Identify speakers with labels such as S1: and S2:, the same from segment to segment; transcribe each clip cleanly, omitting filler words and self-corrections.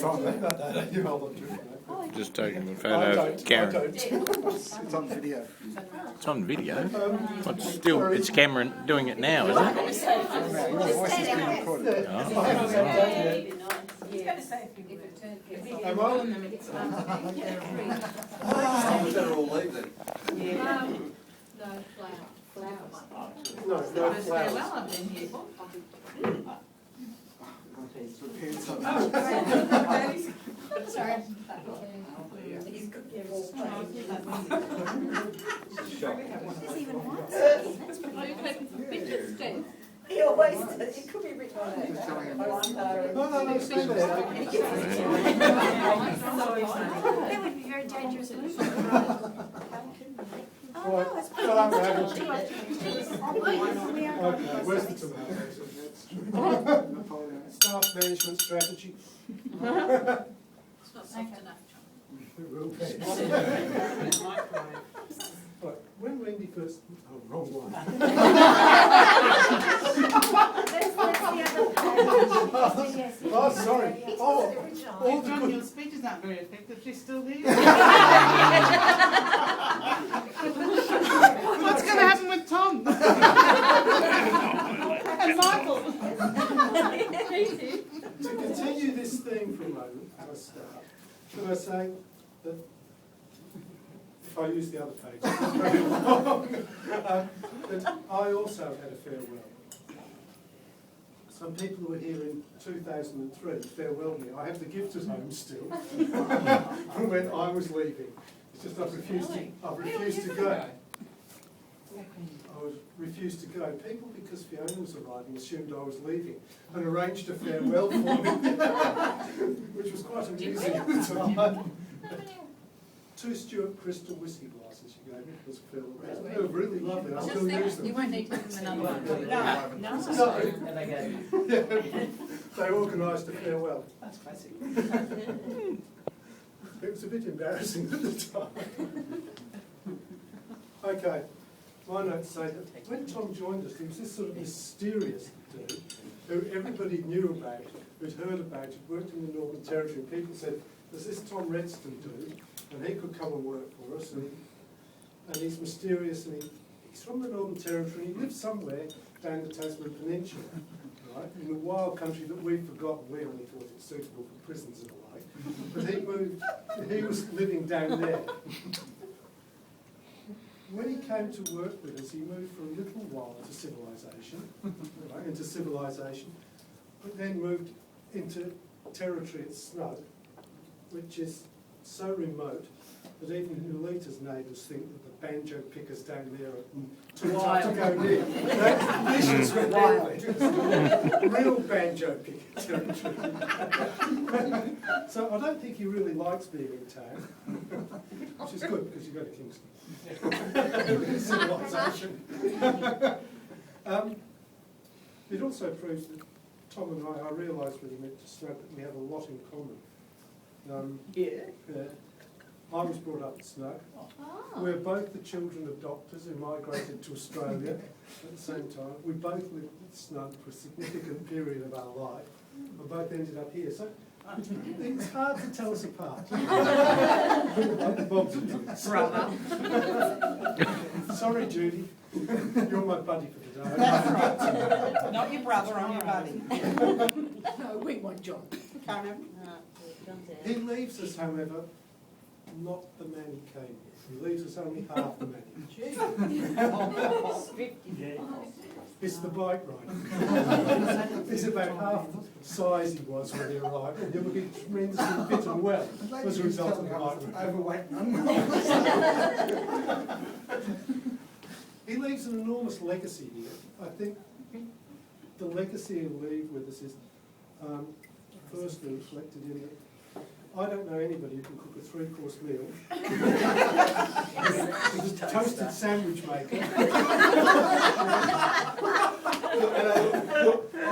S1: try and make that, don't you? Hold on to it.
S2: Just taking a photo of Karen.
S1: I don't. It's on video.
S2: It's on video. But still, it's Cameron doing it now, isn't it?
S1: Your voice is being recorded.
S2: Oh,
S1: Am I?
S3: Better all leave then.
S4: No flowers.
S1: No, no flowers.
S4: Well, I've been here. Sorry.
S5: He always does. It could be written on it.
S1: No, stay there.
S5: That would be very dangerous.
S1: Right, shut up, Rabbit. Okay, where's the tomatoes? Staff management strategy.
S4: It's not soft enough, John.
S1: It will be. Right, when Wendy first... Oh, wrong one. Oh, sorry. Oh, all the
S6: John,
S1: good...
S6: your speech is not very effective. She's still here. What's going to happen with Tom? And Michael?
S1: To continue this theme for a moment, at a start, should I say that if I use the other page, it's very long, that I also had a farewell. Some people who were here in 2003 farewelled me. I have the gift at home still from when I was leaving. It's just I've refused to go. I refused to go. People, because Fiona was arriving, assumed I was leaving and arranged a farewell for me, which was quite amusing at the time. 2 Stuart Crystal whiskey glasses she gave me as a farewell. They were really lovely. I still use them.
S4: You won't need to give them another one.
S1: No. They organised a farewell.
S6: That's classic.
S1: It was a bit embarrassing at the time. Okay, my notes say that when Tom joined us, he was this sort of mysterious dude who everybody knew about, who'd heard about, who'd worked in the Northern Territory, and people said, there's this Tom Redston dude, and he could come and work for us, and he's mysterious, and he's from the Northern Territory, and he lives somewhere down the Tasman Peninsula, right, in the wild country that we've forgotten. We only thought it suitable for prisons in a way. But he was living down there. When he came to work with us, he moved for a little while to civilization, right, into civilization, but then moved into territory at Snug, which is so remote that even Lolita's neighbours think that the banjo pickers down there are too hard to go near. This is real banjo picker territory. So I don't think he really likes being in town, which is good because you go to Kingston. Civilization. It also proves that Tom and I realised when he went to Snug that we have a lot in common. I was brought up at Snug.
S4: Oh.
S1: We're both the children of doctors who migrated to Australia at the same time. We both lived at Snug for a significant period of our life. We both ended up here. So it's hard to tell us apart. Like the Bobs and
S6: Brother.
S1: Sorry, Judy. You're my buddy for today.
S6: Not your brother, I'm your buddy.
S5: No, we want John.
S6: Karen?
S1: He leaves us, however, not the man he came with. He leaves us only half the man. It's the bike ride. He's about half the size he was when he arrived, and you're looking tremendously fit and well as a result of the bike ride.
S3: Overweight.
S1: He leaves an enormous legacy here. I think the legacy he'll leave with us is firstly reflected in that I don't know anybody who can cook a 3-course meal with a toasted sandwich maker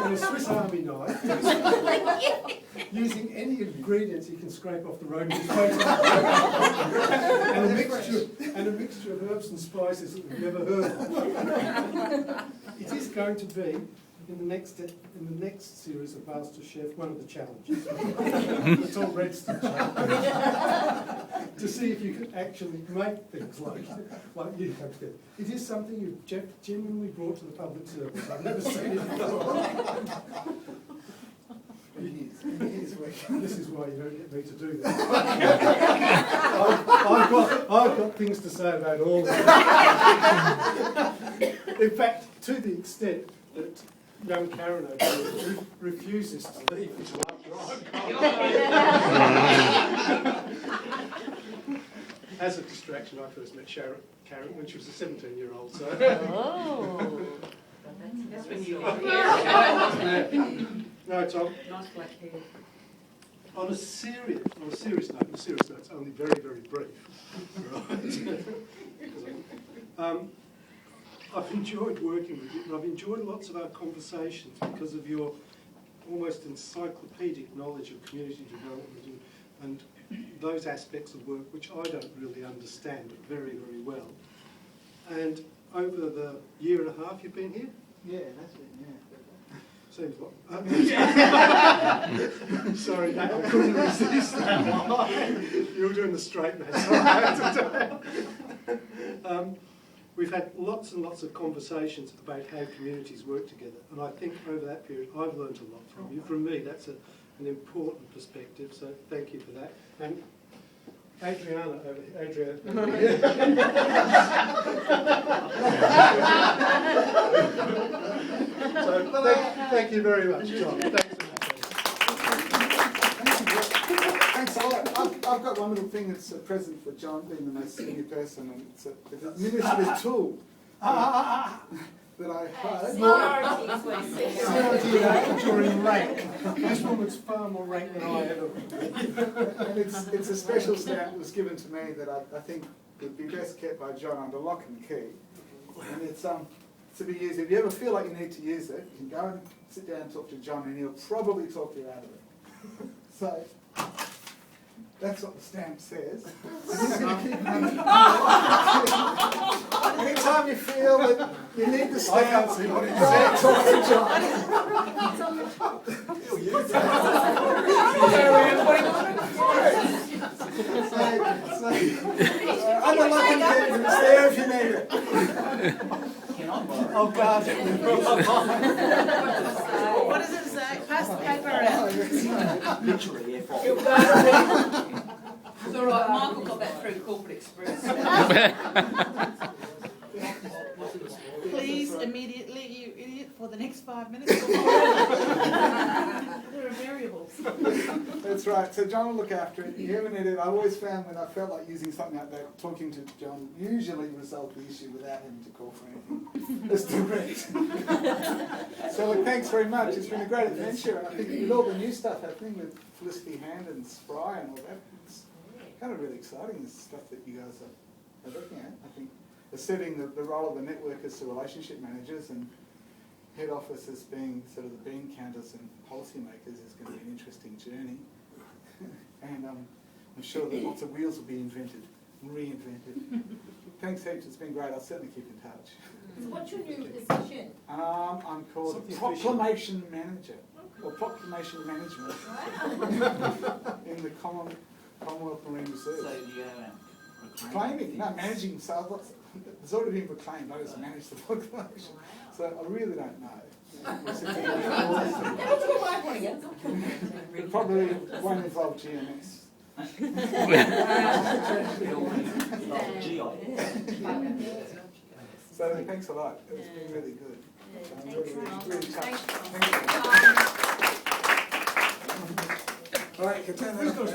S1: and a Swiss Army knife using any ingredients he can scrape off the road with his and a mixture of herbs and spices that we've never heard of. It is going to be in the next series of MasterChef, one of the challenges, the Tom Redstone challenge, to see if you can actually make things like you have to. It is something you've genuinely brought to the public service. I've never seen it before. This is why you don't get me to do that. I've got things to say about all of it. In fact, to the extent that young Karen over here refuses to leave until after I've gone. As a distraction, I first met Karen when she was a 17-year-old. So.
S5: Oh.
S6: That's when you
S1: No, Tom.
S6: Nice black hair.
S1: On a serious note, it's only very, very brief. Right. I've enjoyed working with you, and I've enjoyed lots of our conversations because of your almost encyclopedic knowledge of community development and those aspects of work which I don't really understand very, very well. And over the year and a half you've been here?
S7: Yeah, that's it, yeah.
S1: Seems what? Sorry, I couldn't resist that one. You were doing the straight man, so I had to do. We've had lots and lots of conversations about how communities work together, and I think over that period I've learned a lot from you. From me, that's an important perspective, so thank you for that. And Adriana over here. So thank you very much, John. Thanks
S7: Thanks a lot. I've got one little thing that's a present for John, being the most senior person, and it's an administrative tool that I had.
S1: You're in rank. This woman's far more rank than I ever been.
S7: And it's a special stamp that was given to me that I think would be best kept by John under lock and key. And it's to be used. If you ever feel like you need to use it, you can go and sit down and talk to John, and he'll probably talk you out of it. So that's what the stamp says. Anytime you feel that you need the stamp,
S1: I can't see what it
S7: go
S1: says.
S7: and talk to John. Under lock and key, it's there if you need it.
S1: Oh, God.
S6: What does it say? Pass the paper around.
S3: Literally,
S4: It's all right, Michael got that through Corporate Express.
S6: Please, immediately, you idiot, for the next 5 minutes. There are variables.
S7: That's right. So John will look after it. You ever need it? I always found when I felt like using something like that, talking to John usually resolved the issue without having to call for anything. That's direct. So look, thanks very much. It's been a great adventure. And I think with all the new stuff happening with Felicity Hand and Spry and all that, it's kind of really exciting, this stuff that you guys are looking at. I think setting the role of the network as the relationship managers and head office as being sort of the bean counters and policymakers is going to be an interesting journey. And I'm sure that lots of wheels will be invented, reinvented. Thanks heaps, it's been great. I'll certainly keep in touch.
S5: So what's your new position?
S7: I'm called
S1: Something
S7: Proclamation Manager, or Proclamation Management in the Commonwealth Marine Reserve.
S3: So you
S7: Proclaiming, no, managing, so it's already been proclaimed, I just manage the proclamation. So I really don't know. It probably won't involve GMS. So thanks a lot, it's been really good. Really touched. Thank you. All right, you can turn that off.